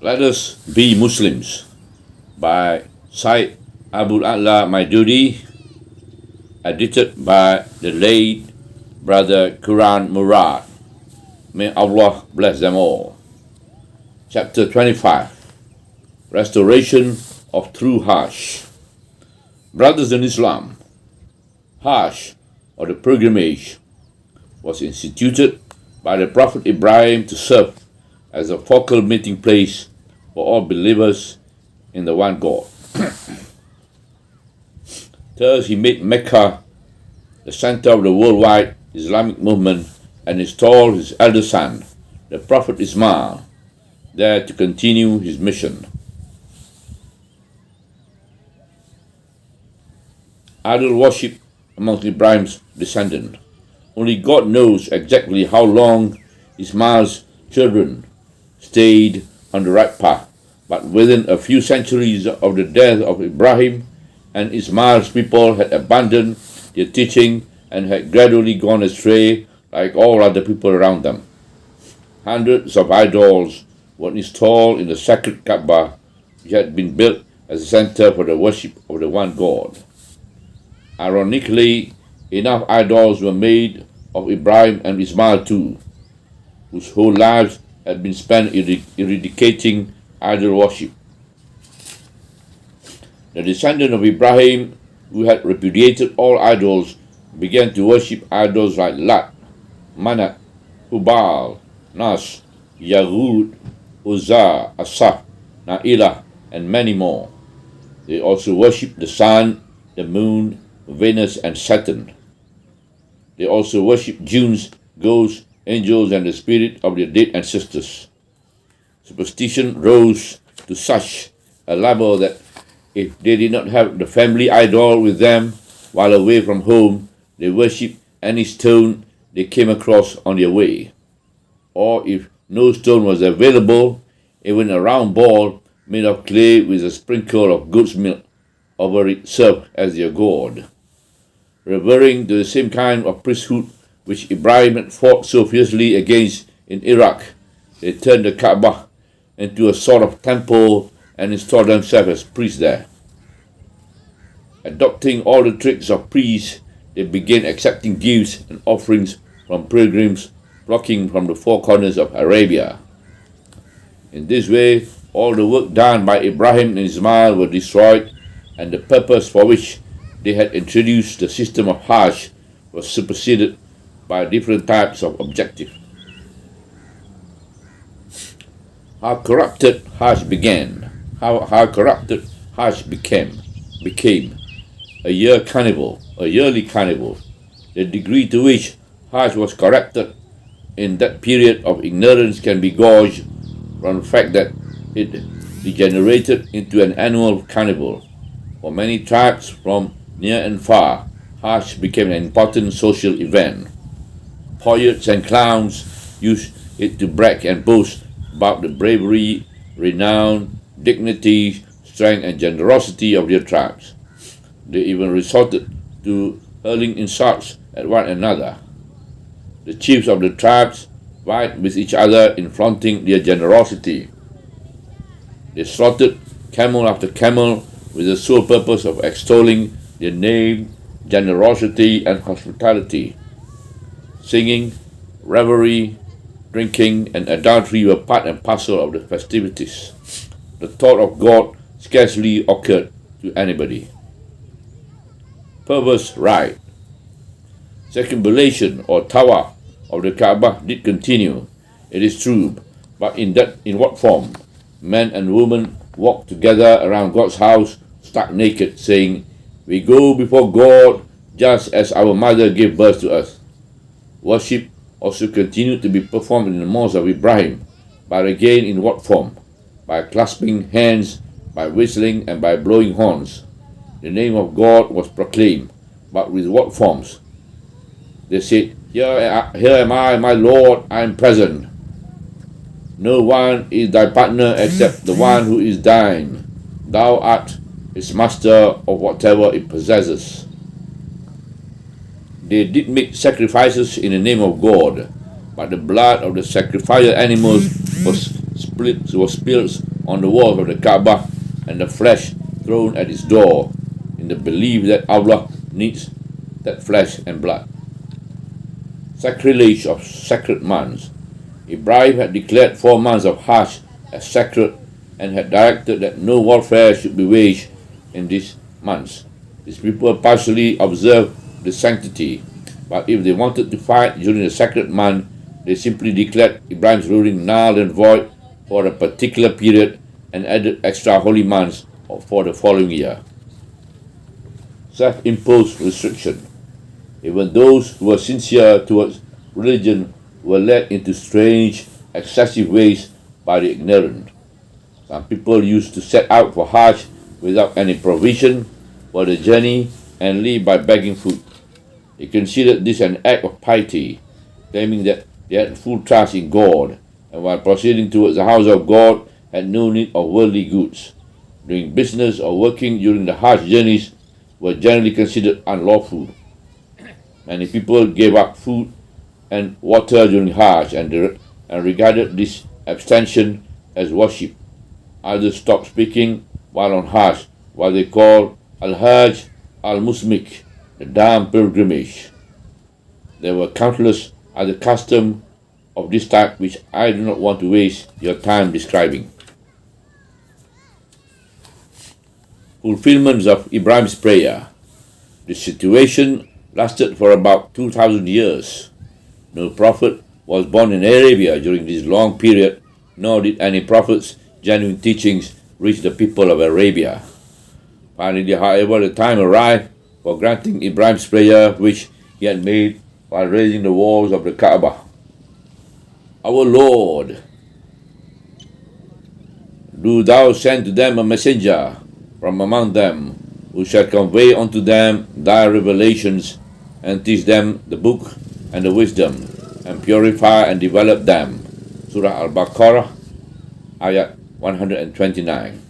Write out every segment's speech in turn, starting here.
Let Us Be Muslims by Sayyid Abul Mawdudi, edited by the late brother Khurram Murad. May Allah bless them all. Chapter 25, Restoration of True Hajj. Brothers in Islam, Hajj, or the pilgrimage, was instituted by the Prophet Ibrahim to serve as a focal meeting place for all believers in the one God. Thus he made Mecca the center of the worldwide Islamic movement and installed his elder son, the Prophet Ismail, there to continue his mission. Idol worship amongst Ibrahim's descendants. Only God knows exactly how long Ismail's children stayed on the right path, but within a few centuries of the death of Ibrahim, and Ismail's people had abandoned their teaching and had gradually gone astray like all other people around them. Hundreds of idols were installed in the sacred Kaaba, which had been built as a center for the worship of the one God. Ironically, enough idols were made of Ibrahim and Ismail too, whose whole lives had been spent eradicating idol worship. The descendants of Ibrahim, who had repudiated all idols, began to worship idols like Lat, Manat, Hubal, Nas, Yahud, Uzzah, Asaf, Na'ilah, and many more. They also worshipped the sun, the moon, Venus, and Saturn. They also worshipped jinns, ghosts, angels, and the spirit of their dead ancestors. Superstition rose to such a level that if they did not have the family idol with them while away from home, they worshipped any stone they came across on their way. Or if no stone was available, even a round ball made of clay with a sprinkle of goat's milk over it served as their god. Referring to the same kind of priesthood which Ibrahim had fought so fiercely against in Iraq, they turned the Kaaba into a sort of temple and installed themselves as priests there. Adopting all the tricks of priests, they began accepting gifts and offerings from pilgrims flocking from the four corners of Arabia. In this way, all the work done by Ibrahim and Ismail were destroyed, and the purpose for which they had introduced the system of Hajj was superseded by different types of objectives. How corrupted Hajj began, how corrupted Hajj became a yearly carnival. The degree to which Hajj was corrupted in that period of ignorance can be gauged from the fact that it degenerated into an annual carnival. For many tribes from near and far, Hajj became an important social event. Poets and clowns used it to brag and boast about the bravery, renown, dignity, strength, and generosity of their tribes. They even resorted to hurling insults at one another. The chiefs of the tribes vied with each other in flaunting their generosity. They slaughtered camel after camel with the sole purpose of extolling their name, generosity, and hospitality. Singing, revelry, drinking, and adultery were part and parcel of the festivities. The thought of God scarcely occurred to anybody. Perverse rite. Circumambulation or tawaf of the Kaaba did continue, it is true, but in what form? Men and women walked together around God's house, stark naked, saying, "We go before God just as our mother gave birth to us." Worship also continued to be performed in the mosque of Ibrahim, but again in what form? By clasping hands, by whistling, and by blowing horns. The name of God was proclaimed, but with what forms? They said, Here am I, my Lord, I am present. No one is thy partner except the one who is thine. Thou art its master of whatever it possesses. They did make sacrifices in the name of God, but the blood of the sacrificed animals was was spilled on the walls of the Kaaba and the flesh thrown at its door, in the belief that Allah needs that flesh and blood. Sacrilege of sacred months. Ibrahim had declared 4 months of Hajj as sacred and had directed that no warfare should be waged in these months. These people partially observed the sanctity, but if they wanted to fight during the sacred month, they simply declared Ibrahim's ruling null and void for a particular period and added extra holy months for the following year. Self-imposed restriction. Even those who were sincere towards religion were led into strange, excessive ways by the ignorant. Some people used to set out for Hajj without any provision for the journey and live by begging food. They considered this an act of piety, claiming that they had full trust in God, and while proceeding towards the house of God had no need of worldly goods. Doing business or working during the Hajj journeys were generally considered unlawful. Many people gave up food and water during Hajj and regarded this abstention as worship. Others stopped speaking while on Hajj, what they call Al-Hajj al-Musmik, the damn pilgrimage. There were countless other customs of this type which I do not want to waste your time describing. Fulfillments of Ibrahim's prayer. The situation lasted for about 2,000 years. No prophet was born in Arabia during this long period, nor did any prophet's genuine teachings reach the people of Arabia. Finally, however, the time arrived for granting Ibrahim's prayer, which he had made while raising the walls of the Kaaba. Our Lord, do thou send to them a messenger from among them, who shall convey unto them thy revelations, and teach them the book and the wisdom, and purify and develop them. Surah Al-Baqarah, Ayat 129.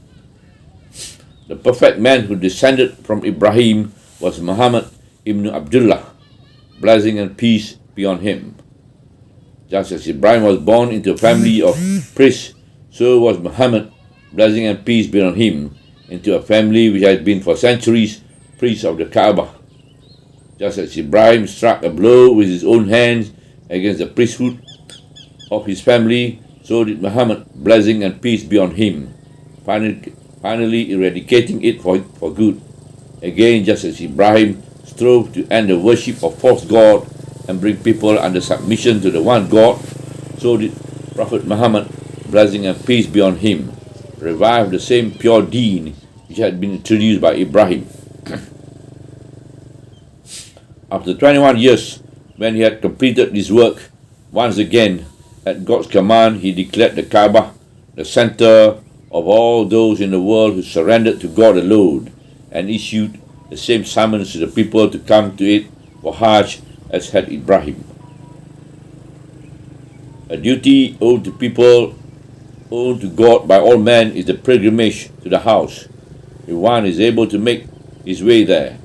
The perfect man who descended from Ibrahim was Muhammad ibn Abdullah, blessing and peace be on him. Just as Ibrahim was born into a family of priests, so was Muhammad, blessing and peace be on him, into a family which had been for centuries priests of the Kaaba. Just as Ibrahim struck a blow with his own hands against the priesthood of his family, so did Muhammad, blessing and peace be on him, finally eradicating it for good. Again, just as Ibrahim strove to end the worship of false God and bring people under submission to the one God, so did Prophet Muhammad, blessing and peace be on him, revive the same pure deen which had been introduced by Ibrahim. After 21 years, when he had completed this work, once again, at God's command, he declared the Kaaba the center of all those in the world who surrendered to God alone, and issued the same summons to the people to come to it for Hajj as had Ibrahim. A duty owed to people, owed to God by all men, is the pilgrimage to the house, if one is able to make his way there.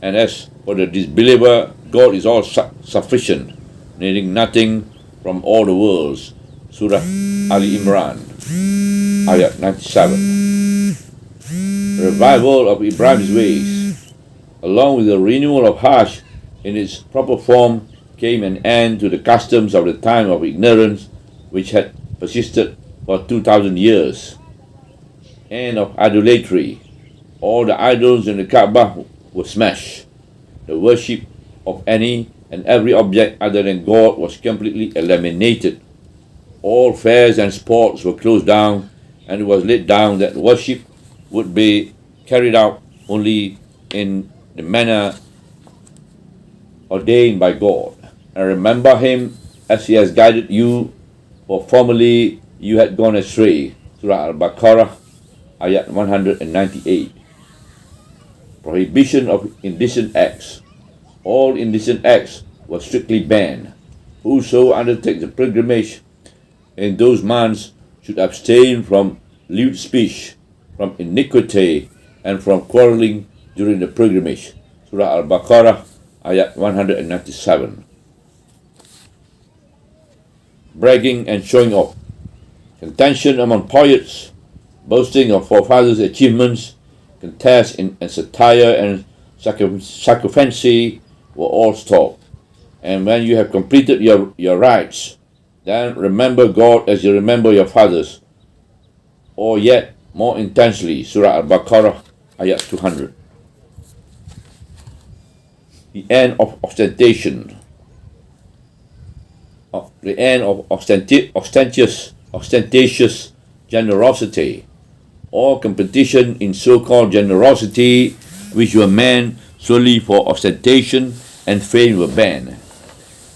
And as for the disbeliever, God is all sufficient, needing nothing from all the worlds. Surah Ali Imran, Ayat 97. The revival of Ibrahim's ways, along with the renewal of Hajj in its proper form, came an end to the customs of the time of ignorance which had persisted for 2,000 years. End of idolatry. All the idols in the Kaaba were smashed. The worship of any and every object other than God was completely eliminated. All fairs and sports were closed down, and it was laid down that worship would be carried out only in the manner ordained by God. And remember him as he has guided you, for formerly you had gone astray. Surah Al-Baqarah, Ayat 198. Prohibition of indecent acts. All indecent acts were strictly banned. Whoso undertakes the pilgrimage in those months should abstain from lewd speech, from iniquity, and from quarreling during the pilgrimage. Surah Al-Baqarah, Ayat 197. Bragging and showing off. Contention among poets, boasting of forefathers' achievements, contests and satire and sycophancy were all stopped. And when you have completed your rites, then remember God as you remember your fathers, or yet more intensely. Surah Al-Baqarah, ayat 200. The end of ostentation. The end of ostentatious generosity, or competition in so-called generosity, which were meant solely for ostentation and fame, were banned.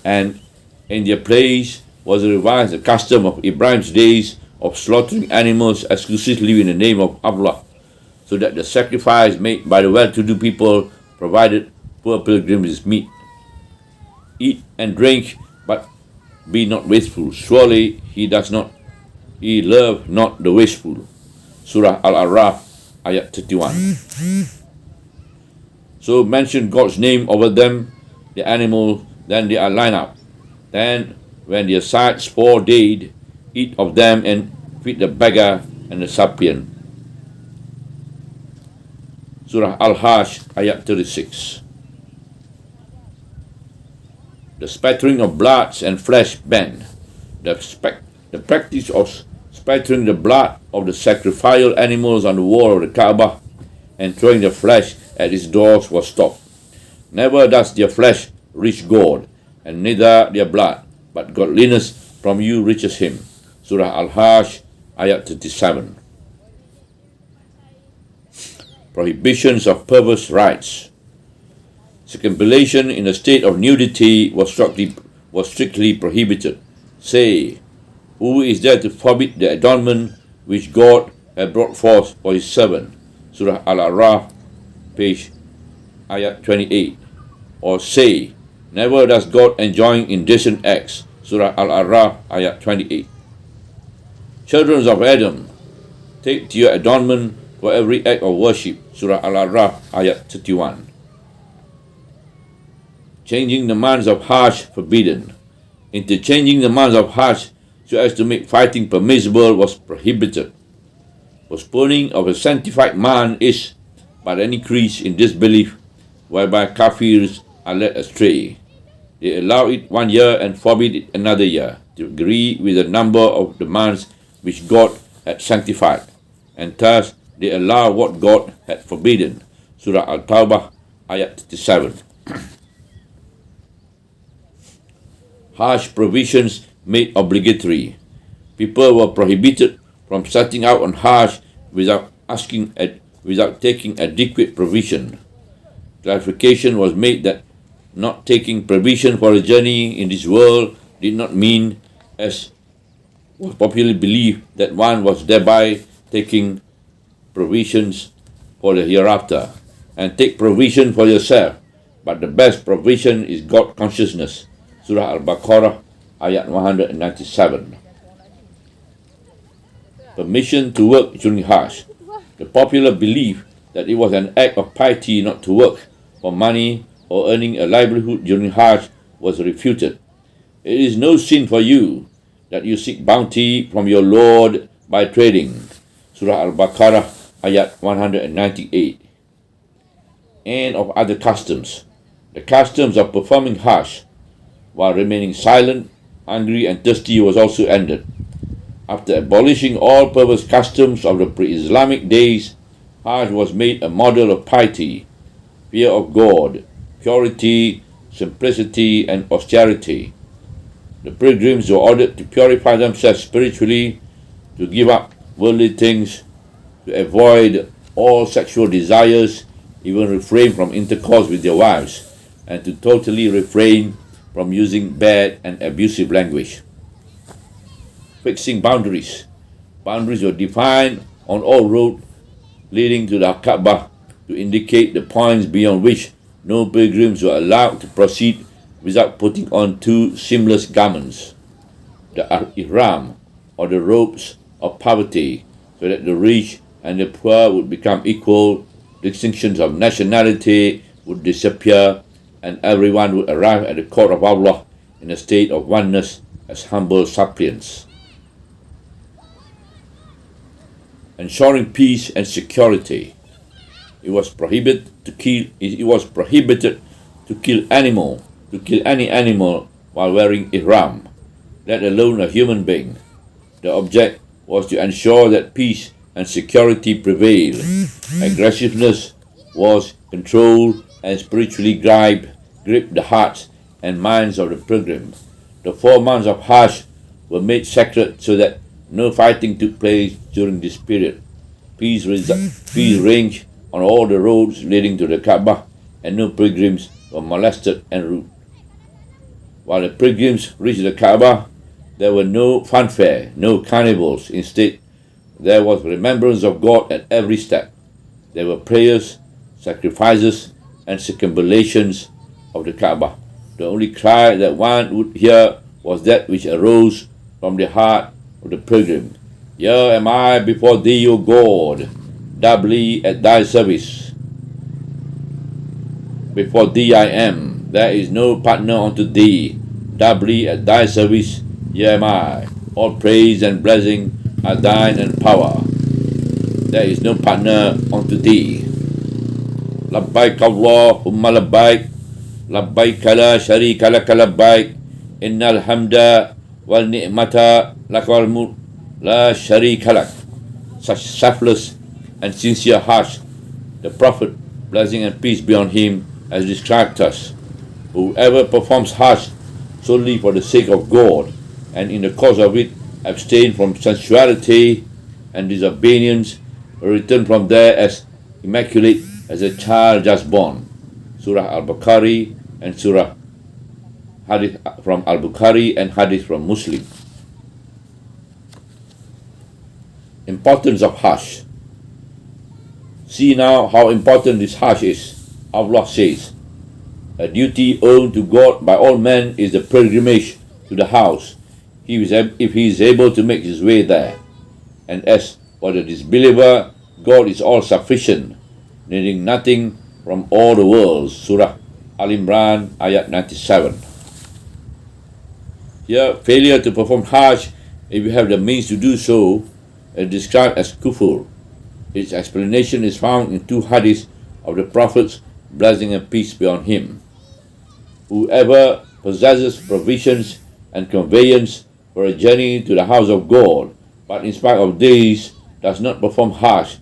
And in their place was revised the custom of Ibrahim's days of slaughtering animals exclusively in the name of Allah, so that the sacrifice made by the well-to-do people provided poor pilgrims meat. Eat and drink, but be not wasteful. Surely he loved not the wasteful. Surah Al-Araf, ayat 31. So mention God's name over them, the animal, then they are lined up. Then when their sides fall dead, eat of them and feed the beggar and the suppliant. Surah Al-Hajj, ayat 36. The spattering of blood and flesh banned. The practice of spattering the blood of the sacrificial animals on the wall of the Kaaba and throwing the flesh at its doors was stopped. Never does their flesh reach God, and neither their blood, but godliness from you reaches him. Surah Al-Hajj, ayat 37. Prohibitions of perverse rites. Circumambulation in a state of nudity was strictly prohibited. Say, who is there to forbid the adornment which God had brought forth for his servant? Surah Al-Araf, page ayat 28. Or say, never does God enjoin indecent acts. Surah Al-Araf, ayat 28. Children of Adam, take to your adornment for every act of worship. Surah Al-Araf, ayat 31. Changing the months of Hajj forbidden. Interchanging the months of Hajj so as to make fighting permissible was prohibited. Postponing of a sanctified month is but an increase in disbelief, whereby kafirs are led astray. They allow it 1 year and forbid it another year, to agree with the number of the months which God had sanctified, and thus they allow what God had forbidden. Surah Al-Tawbah, ayat 37. Harsh provisions made obligatory. People were prohibited from setting out on Hajj without taking adequate provision. Clarification was made that not taking provision for a journey in this world did not mean, as was popularly believed, that one was thereby taking provisions for the hereafter. And take provision for yourself, but the best provision is God consciousness. Surah Al-Baqarah, ayat 197. Permission to work during Hajj. The popular belief that it was an act of piety not to work for money or earning a livelihood during Hajj was refuted. It is no sin for you that you seek bounty from your Lord by trading. Surah Al-Baqarah, ayat 198. And of other customs. The customs of performing Hajj while remaining silent, hungry and thirsty was also ended. After abolishing all perverse customs of the pre-Islamic days, Hajj was made a model of piety, fear of God, purity, simplicity and austerity. The pilgrims were ordered to purify themselves spiritually, to give up worldly things, to avoid all sexual desires, even refrain from intercourse with their wives, and to totally refrain from using bad and abusive language. Fixing boundaries. Boundaries were defined on all roads leading to the Kaaba to indicate the points beyond which no pilgrims were allowed to proceed without putting on two seamless garments, the ihram, or the robes of poverty, so that the rich and the poor would become equal, distinctions of nationality would disappear, and everyone would arrive at the court of Allah in a state of oneness as humble suppliants. ensuring peace and security. It was prohibited to kill. It was prohibited to kill any animal while wearing ihram, let alone a human being. The object was to ensure that peace and security prevail. Aggressiveness was controlled and spiritually gripped the hearts and minds of the pilgrim. The 4 months of Hajj were made sacred so that no fighting took place during this period. Peace reigned on all the roads leading to the Kaaba, and no pilgrims were molested en route. While the pilgrims reached the Kaaba, there were no fanfare, no carnivals. Instead, there was remembrance of God at every step. There were prayers, sacrifices, and circumambulations of the Kaaba. The only cry that one would hear was that which arose from the heart of the pilgrim. Here am I before thee, O God, doubly at thy service. Before thee I am, there is no partner unto thee. Doubly at thy service, here am I. All praise and blessing are thine and power. There is no partner unto thee. Labbaik Allahumma labbaik, labbaik la sharika laka labbaik, innal hamda wal ni'mata lakal mulk la sharika lak. Such selfless and sincere Hajj, the Prophet, blessing and peace be on him, has described us. Whoever performs Hajj solely for the sake of God, and in the course of it abstain from sensuality and disobedience, will return from there as immaculate as a child just born. Surah Al-Bukhari and Surah Hadith from Al-Bukhari and Hadith from Muslim. Importance of Hajj. See now how important this Hajj is. Allah says, a duty owed to God by all men is the pilgrimage to the house, if he is able to make his way there. And as for the disbeliever, God is all sufficient, needing nothing from all the worlds. Surah Al-Imran, ayat 97. Here, failure to perform Hajj, if you have the means to do so, is described as kufur. Its explanation is found in 2 hadiths of the Prophet's blessing and peace be on him. Whoever possesses provisions and conveyance for a journey to the house of God, but in spite of these does not perform Hajj,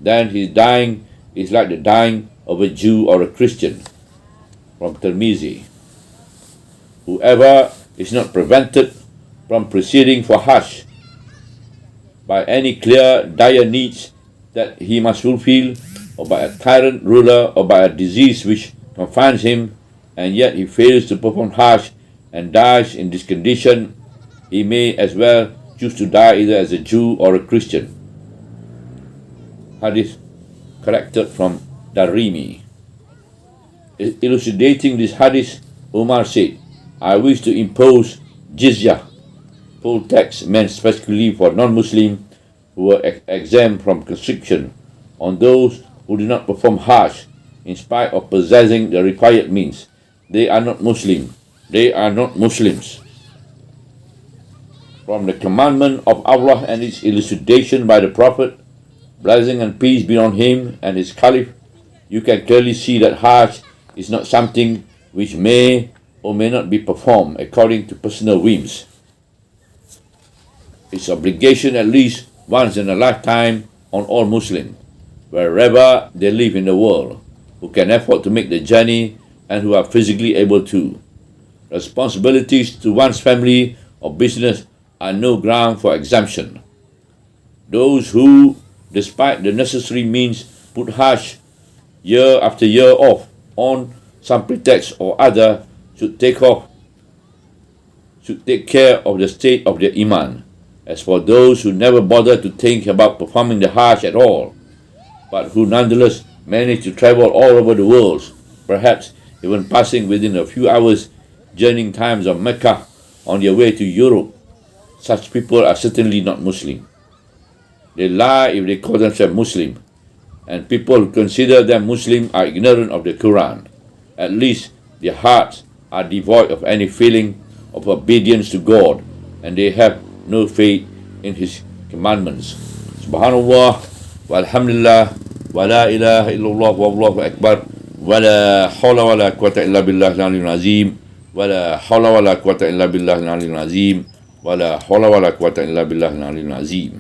then his dying is like the dying of a Jew or a Christian. From Tirmizi. Whoever is not prevented from proceeding for Hajj by any clear, dire needs that he must fulfill, or by a tyrant ruler, or by a disease which confines him, and yet he fails to perform Hajj and dies in this condition, he may as well choose to die either as a Jew or a Christian. Hadith collected from Darimi. Elucidating this hadith, Umar said, I wish to impose jizya, poll tax meant specifically for non-Muslims who were exempt from conscription, on those who do not perform Hajj in spite of possessing the required means. They are not Muslim. They are not Muslims. From the commandment of Allah and its elucidation by the Prophet, blessing and peace be on him and his Caliph, you can clearly see that Hajj is not something which may or may not be performed according to personal whims. It's obligation at least once in a lifetime on all Muslims, wherever they live in the world, who can afford to make the journey and who are physically able to. Responsibilities to one's family or business are no ground for exemption. Those who, despite the necessary means, put Hajj year after year off on some pretext or other should take care of the state of their iman. As for those who never bother to think about performing the Hajj at all, but who nonetheless manage to travel all over the world, perhaps even passing within a few hours journeying times of Mecca on their way to Europe, such people are certainly not Muslim. They lie if they call themselves Muslim, and people who consider them Muslim are ignorant of the Quran. At least their hearts are devoid of any feeling of obedience to God, and they have no faith in His commandments. Subhanallah, walhamdulillah, wa la ilaha illallah, wallahu akbar, wa la hawla wa la quwata illa billah al-aliyyil azim, wa la hawla wa la quwata illa billah al-aliyyil azim, wa la hawla wa la quwata illa billah al-aliyyil azim.